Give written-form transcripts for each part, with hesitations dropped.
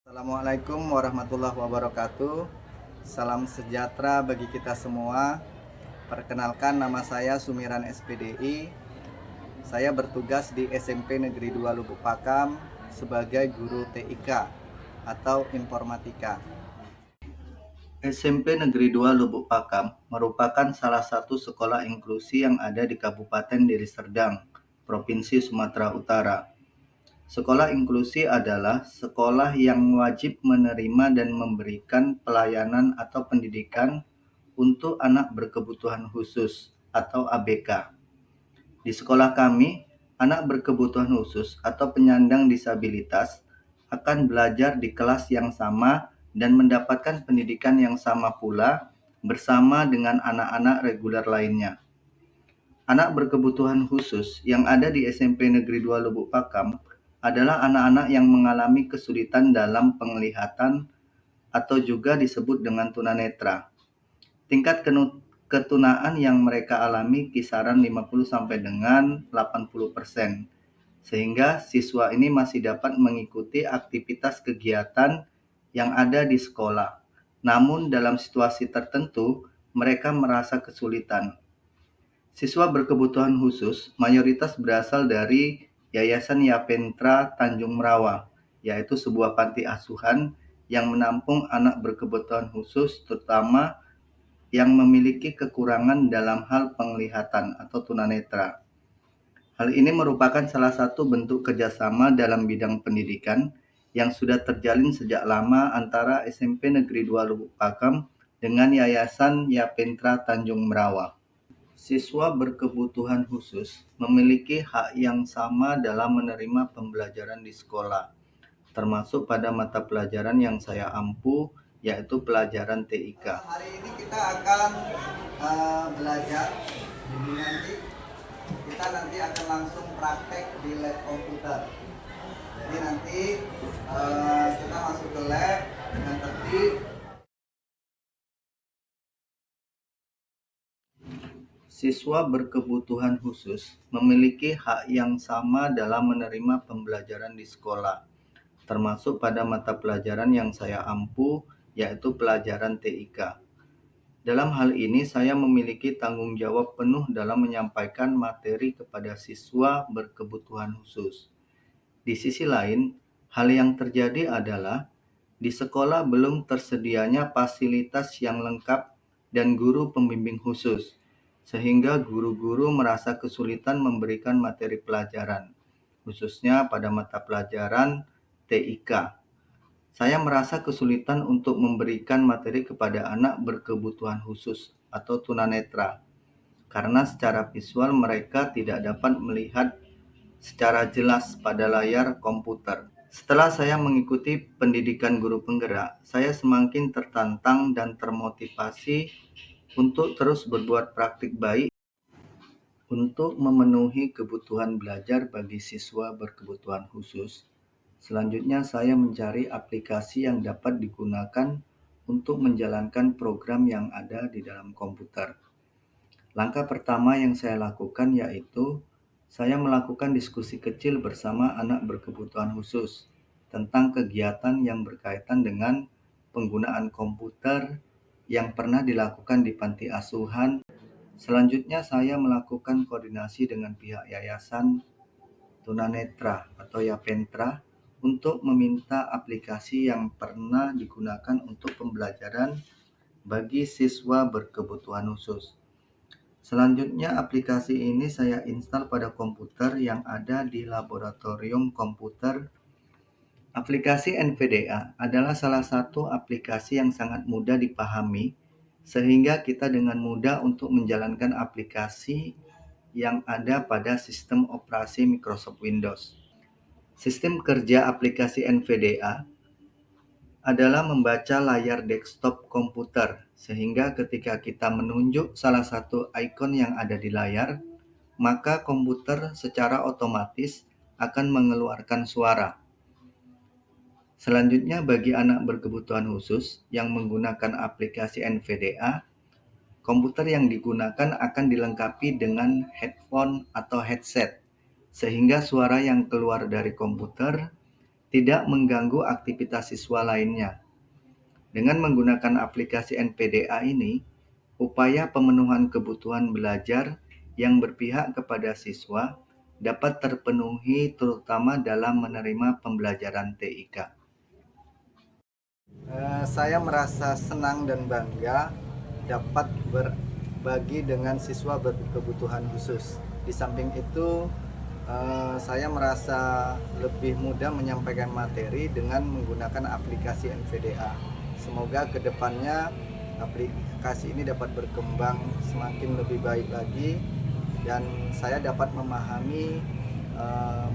Assalamualaikum warahmatullahi wabarakatuh. Salam sejahtera bagi kita semua. Perkenalkan, nama saya Sumiran SPDI. Saya bertugas di SMP Negeri 2 Lubuk Pakam sebagai guru TIK atau informatika. SMP Negeri 2 Lubuk Pakam merupakan salah satu sekolah inklusi yang ada di Kabupaten Deli Serdang, Provinsi Sumatera Utara. Sekolah inklusi adalah sekolah yang wajib menerima dan memberikan pelayanan atau pendidikan untuk anak berkebutuhan khusus atau ABK. Di sekolah kami, anak berkebutuhan khusus atau penyandang disabilitas akan belajar di kelas yang sama dan mendapatkan pendidikan yang sama pula bersama dengan anak-anak reguler lainnya. Anak berkebutuhan khusus yang ada di SMP Negeri 2 Lubuk Pakam adalah anak-anak yang mengalami kesulitan dalam penglihatan atau juga disebut dengan tunanetra. Tingkat ketunaan yang mereka alami kisaran 50 sampai dengan 80%. Sehingga siswa ini masih dapat mengikuti aktivitas kegiatan yang ada di sekolah. Namun dalam situasi tertentu mereka merasa kesulitan. Siswa berkebutuhan khusus mayoritas berasal dari Yayasan Yapentra Tanjung Merawa, yaitu sebuah panti asuhan yang menampung anak berkebutuhan khusus terutama yang memiliki kekurangan dalam hal penglihatan atau tunanetra. Hal ini merupakan salah satu bentuk kerjasama dalam bidang pendidikan yang sudah terjalin sejak lama antara SMP Negeri 2 Lubuk Pakam dengan Yayasan Yapentra Tanjung Merawa. Siswa berkebutuhan khusus memiliki hak yang sama dalam menerima pembelajaran di sekolah, termasuk pada mata pelajaran yang saya ampu, yaitu pelajaran TIK. Hari ini kita akan belajar, nanti akan langsung praktek di lab komputer. Jadi nanti kita masuk ke lab dengan tertib. Siswa berkebutuhan khusus memiliki hak yang sama dalam menerima pembelajaran di sekolah, termasuk pada mata pelajaran yang saya ampu, yaitu pelajaran TIK. Dalam hal ini, saya memiliki tanggung jawab penuh dalam menyampaikan materi kepada siswa berkebutuhan khusus. Di sisi lain, hal yang terjadi adalah di sekolah belum tersedianya fasilitas yang lengkap dan guru pembimbing khusus, sehingga guru-guru merasa kesulitan memberikan materi pelajaran, khususnya pada mata pelajaran TIK. Saya merasa kesulitan untuk memberikan materi kepada anak berkebutuhan khusus atau tunanetra, karena secara visual mereka tidak dapat melihat secara jelas pada layar komputer. Setelah saya mengikuti pendidikan guru penggerak, saya semakin tertantang dan termotivasi untuk terus berbuat praktik baik untuk memenuhi kebutuhan belajar bagi siswa berkebutuhan khusus. Selanjutnya, saya mencari aplikasi yang dapat digunakan untuk menjalankan program yang ada di dalam komputer. Langkah pertama yang saya lakukan yaitu saya melakukan diskusi kecil bersama anak berkebutuhan khusus tentang kegiatan yang berkaitan dengan penggunaan komputer yang pernah dilakukan di panti asuhan. Selanjutnya, saya melakukan koordinasi dengan pihak Yayasan Tunanetra atau Yapentra untuk meminta aplikasi yang pernah digunakan untuk pembelajaran bagi siswa berkebutuhan khusus. Selanjutnya, aplikasi ini saya install pada komputer yang ada di laboratorium komputer. Aplikasi NVDA adalah salah satu aplikasi yang sangat mudah dipahami, sehingga kita dengan mudah untuk menjalankan aplikasi yang ada pada sistem operasi Microsoft Windows. Sistem kerja aplikasi NVDA adalah membaca layar desktop komputer, sehingga ketika kita menunjuk salah satu ikon yang ada di layar, maka komputer secara otomatis akan mengeluarkan suara. Selanjutnya, bagi anak berkebutuhan khusus yang menggunakan aplikasi NVDA, komputer yang digunakan akan dilengkapi dengan headphone atau headset, sehingga suara yang keluar dari komputer tidak mengganggu aktivitas siswa lainnya. Dengan menggunakan aplikasi NPDA ini, upaya pemenuhan kebutuhan belajar yang berpihak kepada siswa dapat terpenuhi terutama dalam menerima pembelajaran TIK. Saya merasa senang dan bangga dapat berbagi dengan siswa berkebutuhan khusus. Di samping itu, saya merasa lebih mudah menyampaikan materi dengan menggunakan aplikasi NVDA. Semoga kedepannya aplikasi ini dapat berkembang semakin lebih baik lagi dan saya dapat memahami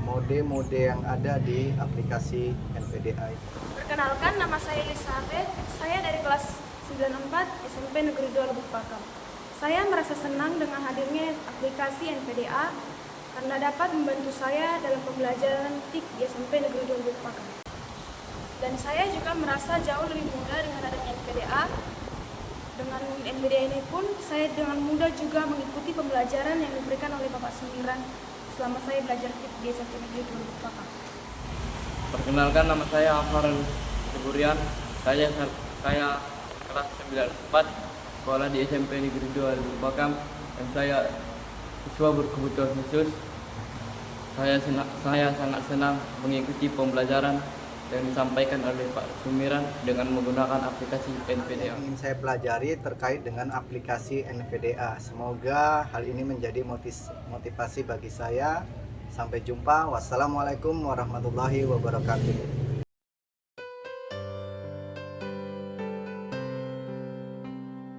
mode-mode yang ada di aplikasi NVDA. Perkenalkan, nama saya Elizabeth. Saya dari kelas 94 SMP Negeri 2 Lubuk Pakam. Saya merasa senang dengan hadirnya aplikasi NPDA karena dapat membantu saya dalam pembelajaran TIK di SMP Negeri 2 Lubuk Pakam. Dan saya juga merasa jauh lebih mudah dengan adanya NPDA. Dengan NPDA ini pun saya dengan mudah juga mengikuti pembelajaran yang diberikan oleh Bapak Sumiran selama saya belajar TIK di SMP Negeri 2 Lubuk Pakam. Perkenalkan, nama saya Afar Seburian. Saya kelas 94 sekolah di SMP Negeri 2 Lubuk Pakam dan saya siswa berkebutuhan khusus. Saya sangat senang mengikuti pembelajaran yang disampaikan oleh Pak Sumiran dengan menggunakan aplikasi NPDA. Yang ingin saya pelajari terkait dengan aplikasi NVDA. Semoga hal ini menjadi motivasi bagi saya. Sampai jumpa. Wassalamualaikum warahmatullahi wabarakatuh.